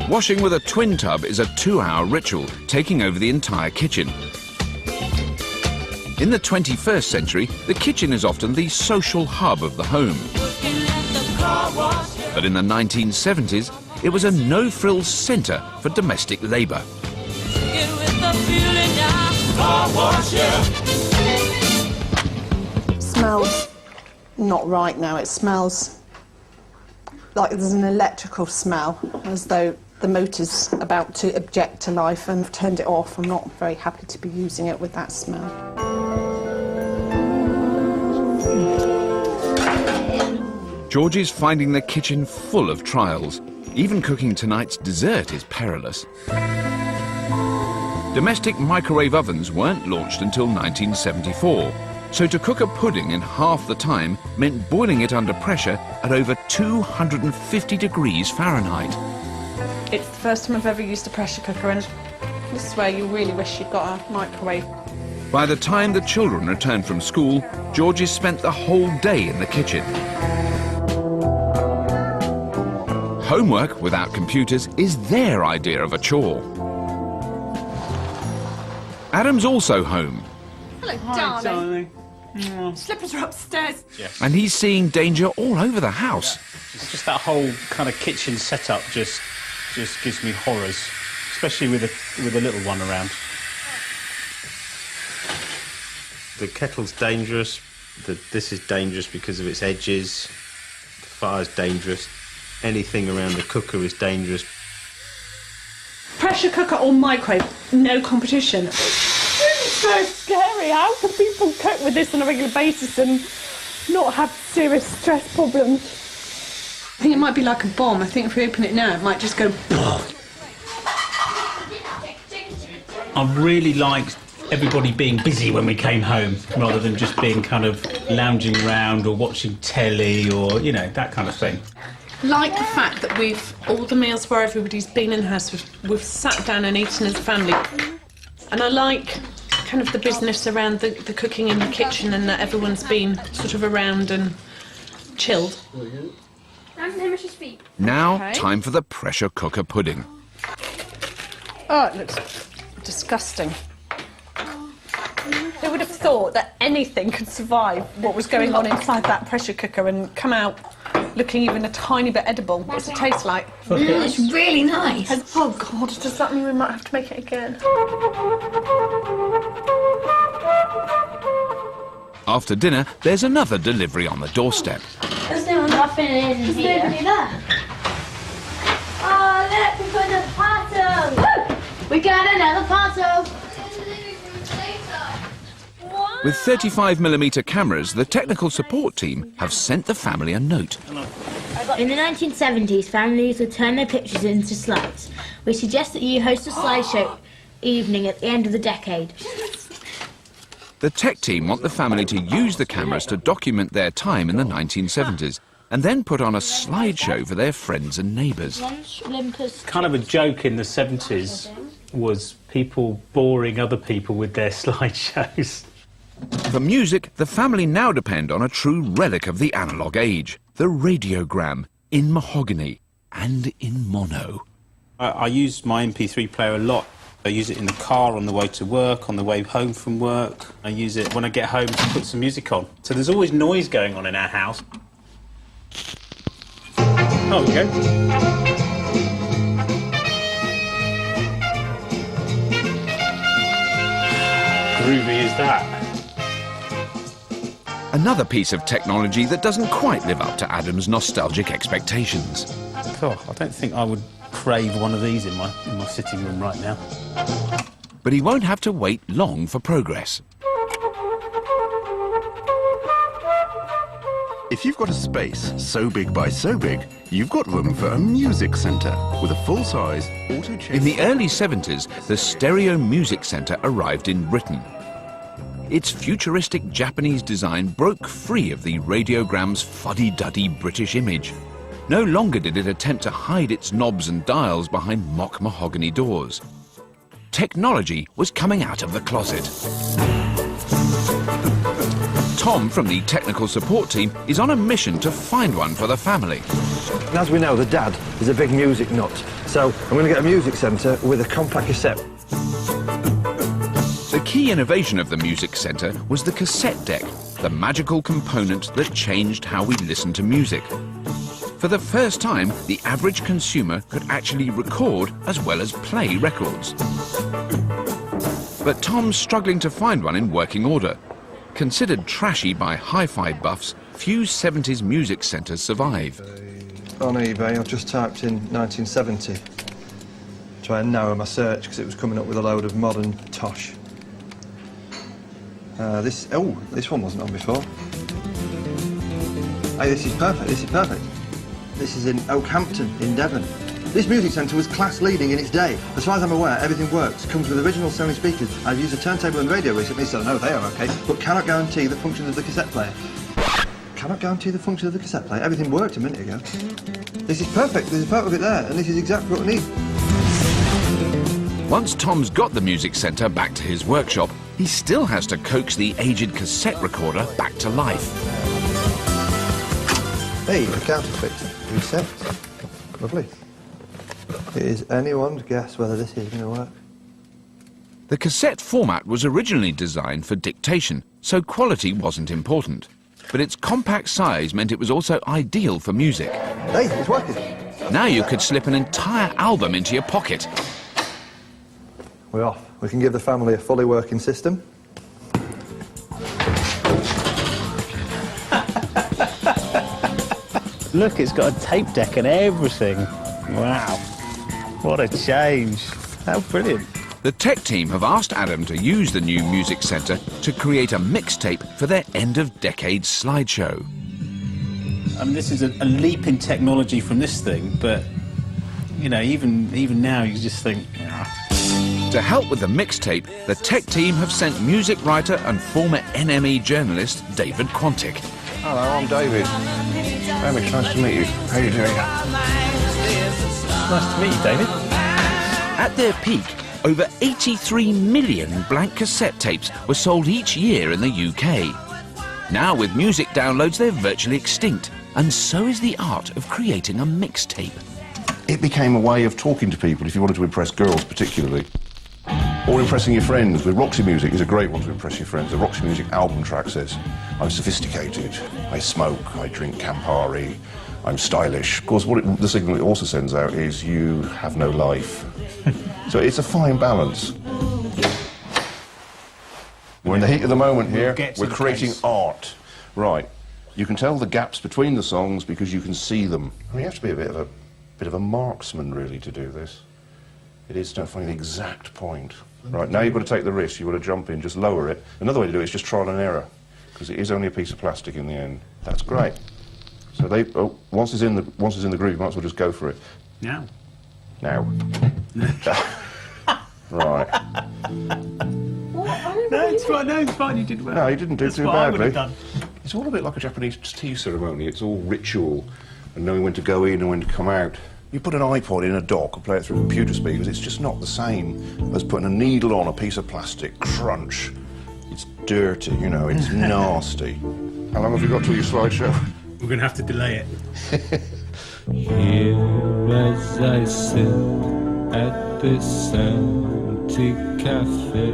Washing with a twin tub is a 2-hour ritual, taking over the entire kitchen. In the 21st century, the kitchen is often the social hub of the home. But in the 1970s, it was a no-frills centre for domestic labour. Smells not right now. It smells like there's an electrical smell, as though the motor's about to eject to life, and I've turned it off. I'm not very happy to be using it with that smell. Georgie's finding the kitchen full of trials. Even cooking tonight's dessert is perilous. Domestic microwave ovens weren't launched until 1974, so to cook a pudding in half the time meant boiling it under pressure at over 250 degrees Fahrenheit. It's the first time I've ever used a pressure cooker, and this is where you really wish you'd got a microwave. By the time the children returned from school, Georgie's spent the whole day in the kitchen. Homework without computers is their idea of a chore. Adam's also home. Hello, darling. Slippers are upstairs. Yes. And he's seeing danger all over the house. It's just that whole kind of kitchen setup just gives me horrors, especially with a little one around. The kettle's dangerous. This is dangerous because of its edges. The fire's dangerous. Anything around the cooker is dangerous. Pressure cooker or microwave, no competition. It's so scary. How can people cook with this on a regular basis and not have serious stress problems? I think it might be like a bomb. I think if we open it now, it might just go... I really liked everybody being busy when we came home, rather than just being kind of lounging around or watching telly or, you know, that kind of thing. Like the fact that all the meals where everybody's been in the house, we've sat down and eaten as a family. And I like kind of the business around the cooking in the kitchen, and that everyone's been sort of around and chilled. Now, time for the pressure cooker pudding. Oh, it looks disgusting. Who would have thought that anything could survive what was going on inside that pressure cooker and come out looking even a tiny bit edible? What's it taste like? It's really nice. Oh, God, does that mean we might have to make it again? After dinner, there's another delivery on the doorstep. There's nothing in here. There's nobody there. Oh, look, we've got another parcel. Woo! We got another parcel. With 35mm cameras, the technical support team have sent the family a note. In the 1970s, families would turn their pictures into slides. We suggest that you host a slideshow evening at the end of the decade. The tech team want the family to use the cameras to document their time in the 1970s and then put on a slideshow for their friends and neighbours. Kind of a joke in the 70s was people boring other people with their slideshows. For music, the family now depend on a true relic of the analogue age, the radiogram, in mahogany and in mono. I use my MP3 player a lot. I use it in the car on the way to work, on the way home from work. I use it when I get home to put some music on. So there's always noise going on in our house. Oh, we go. Groovy is that. Another piece of technology that doesn't quite live up to Adam's nostalgic expectations. Oh, I don't think I would crave one of these in my sitting room right now. But he won't have to wait long for progress. If you've got a space so big by so big, you've got room for a music centre with a full-size auto-change. In the early 70s, the Stereo Music Centre arrived in Britain. Its futuristic Japanese design broke free of the radiogram's fuddy-duddy British image. No longer did it attempt to hide its knobs and dials behind mock mahogany doors. Technology was coming out of the closet. Tom from the technical support team is on a mission to find one for the family. And as we know, the dad is a big music nut, so I'm going to get a music centre with a compact cassette. The key innovation of the music centre was the cassette deck, the magical component that changed how we listen to music. For the first time, the average consumer could actually record as well as play records. But Tom's struggling to find one in working order. Considered trashy by hi-fi buffs, few 70s music centres survive. On eBay, I've just typed in 1970. Try and narrow my search because it was coming up with a load of modern tosh. This one wasn't on before. Hey, this is perfect, this is perfect. This is in Oakhampton, in Devon. This music centre was class leading in its day. As far as I'm aware, everything works. Comes with original Sony speakers. I've used a turntable and radio recently, so I know they are okay, but cannot guarantee the functions of the cassette player. Cannot guarantee the function of the cassette player. Everything worked a minute ago. This is perfect. There's a photo of it there, and this is exactly what I need. Once Tom's got the music centre back to his workshop, he still has to coax the aged cassette recorder back to life. Hey, the counterfeit reset. Lovely. Is anyone's guess whether this is going to work? The cassette format was originally designed for dictation, so quality wasn't important. But its compact size meant it was also ideal for music. Hey, it's working. Now you could slip an entire album into your pocket. We're off. We can give the family a fully working system. Look, it's got a tape deck and everything. Wow. What a change. How brilliant. The tech team have asked Adam to use the new music centre to create a mixtape for their end-of-decade slideshow. I mean, this is a leap in technology from this thing, but, you know, even now you just think, To help with the mixtape, the tech team have sent music writer and former NME journalist David Quantick. Hello, I'm David. Hamish, nice to meet you. How are you doing? Nice to meet you, David. At their peak, over 83 million blank cassette tapes were sold each year in the UK. Now, with music downloads, they're virtually extinct, and so is the art of creating a mixtape. It became a way of talking to people if you wanted to impress girls particularly. Or impressing your friends. With Roxy Music is a great one to impress your friends. The Roxy Music album track says, I'm sophisticated, I smoke, I drink Campari, I'm stylish. Of course, the signal it also sends out is you have no life. So it's a fine balance. We're in the heat of the moment here. We're creating art. Right. You can tell the gaps between the songs because you can see them. I mean, you have to be a bit of a marksman, really, to do this. It is to find the exact point. Right, now you've got to take the risk. You've got to jump in, just lower it. Another way to do it is just trial and error, because it is only a piece of plastic in the end. That's great. So once it's in the groove, you might as well just go for it. Now. Right. No, it's fine. No, it's fine. You did well. No, you didn't do That's too what I would badly. have done. It's all a bit like a Japanese tea ceremony. It's all ritual, and knowing when to go in and when to come out. You put an iPod in a dock and play it through computer speakers, it's just not the same as putting a needle on a piece of plastic. Crunch. It's dirty, you know, it's nasty. How long have you got till your slideshow? We're going to have to delay it. Here as I sit at this empty cafe.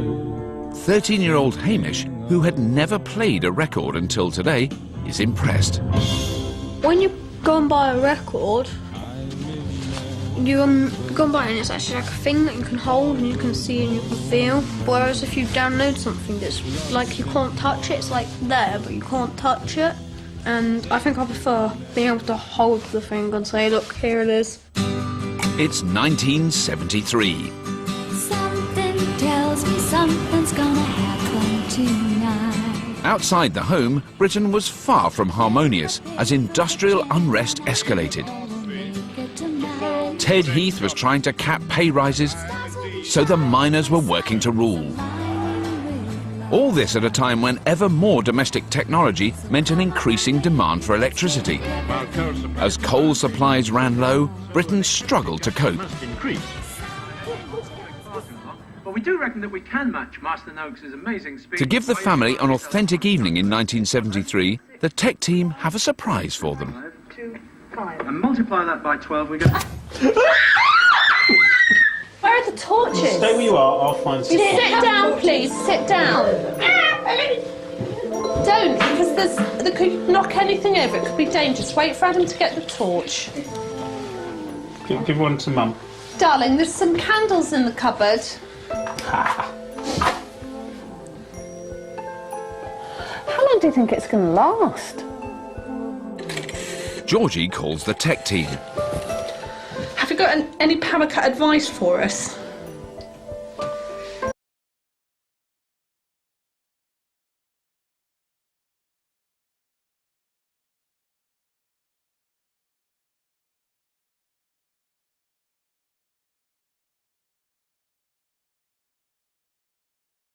13-year-old Hamish, who had never played a record until today, is impressed. When you go and buy a record, you go and buy it and it's actually like a thing that you can hold and you can see and you can feel. Whereas if you download something that's like you can't touch it, it's like there but you can't touch it. And I think I prefer being able to hold the thing and say, look, here it is. It's 1973. Something tells me something's gonna happen tonight. Outside the home, Britain was far from harmonious as industrial unrest escalated. Ted Heath was trying to cap pay rises, so the miners were working to rule. All this at a time when ever more domestic technology meant an increasing demand for electricity. As coal supplies ran low, Britain struggled to cope. do reckon that we can match Master Noakes' amazing speed. To give the family an authentic evening in 1973, the tech team have a surprise for them. 5, 2, 5. And multiply that by 12, we get... Where are the torches? Stay where you are, I'll find some. Sit down, please. Sit down. Don't, because they could knock anything over. It could be dangerous. Wait for Adam to get the torch. Give one to Mum. Darling, there's some candles in the cupboard. How long do you think it's going to last? Georgie calls the tech team. Have you got any power cut advice for us?